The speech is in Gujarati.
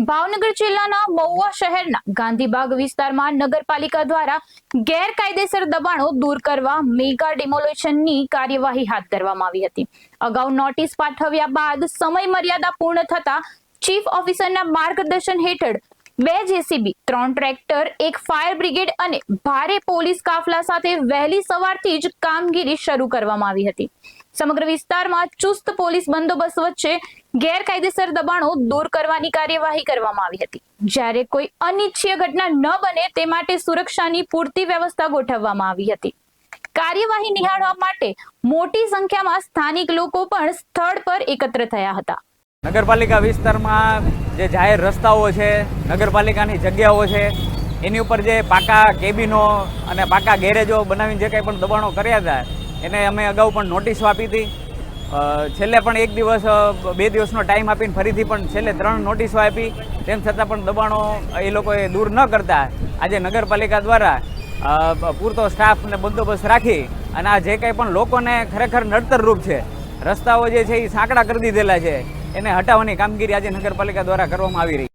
ભાવનગર જિલ્લાના મહુવા શહેરના ગાંધીબાગ વિસ્તારમાં નગરપાલિકા દ્વારા ગેરકાયદેસર દબાણો દૂર કરવા મેગા ડિમોલેશનની કાર્યવાહી હાથ ધરવામાં આવી હતી। અગાઉ નોટિસ પાઠવ્યા બાદ સમય મર્યાદા પૂર્ણ થતા ચીફ ઓફિસરના માર્ગદર્શન હેઠળ 2 જેસીબી, 3 ટ્રેક્ટર, 1 ફાયર બ્રિગેડ અને ભારે પોલીસ કાફલા સાથે વહેલી સવારથી જ કામગીરી શરૂ કરવામાં આવી હતી। સમગ્ર વિસ્તારમાં ચુસ્ત પોલીસ બંદોબસ્ત વચ્ચે ગેરકાયદેસર દબાણો દૂર કરવાની કાર્યવાહી કરવામાં આવી હતી, જ્યારે કોઈ અનિચ્છનીય ઘટના ન બને તે માટે સુરક્ષાની પૂરતી વ્યવસ્થા ગોઠવવામાં આવી હતી। કાર્યવાહી નિહાળવા માટે મોટી સંખ્યામાં સ્થાનિક લોકો પણ સ્થળ પર એકત્ર થયા હતા। નગરપાલિકા વિસ્તારમાં જે જાહેર રસ્તાઓ છે, નગરપાલિકાની જગ્યાઓ છે, એની ઉપર જે પાકા કેબિનો અને પાકા ગેરેજો બનાવીને જે કંઈ પણ દબાણો કર્યા હતા એને અમે અગાઉ પણ નોટિસો આપી હતી। છેલ્લે પણ 1 દિવસ 2 દિવસનો ટાઈમ આપીને ફરીથી પણ છેલ્લે 3 નોટિસો આપી, તેમ છતાં પણ દબાણો એ લોકોએ દૂર ન કરતા આજે નગરપાલિકા દ્વારા પૂરતો સ્ટાફ અને બંદોબસ્ત રાખી અને આ જે કંઈ પણ લોકોને ખરેખર નડતરરૂપ છે, રસ્તાઓ જે છે એ સાંકડા કરી દીધેલા છે, એને હટાવવાની કામગીરી આજે નગરપાલિકા દ્વારા કરવામાં આવી રહી છે।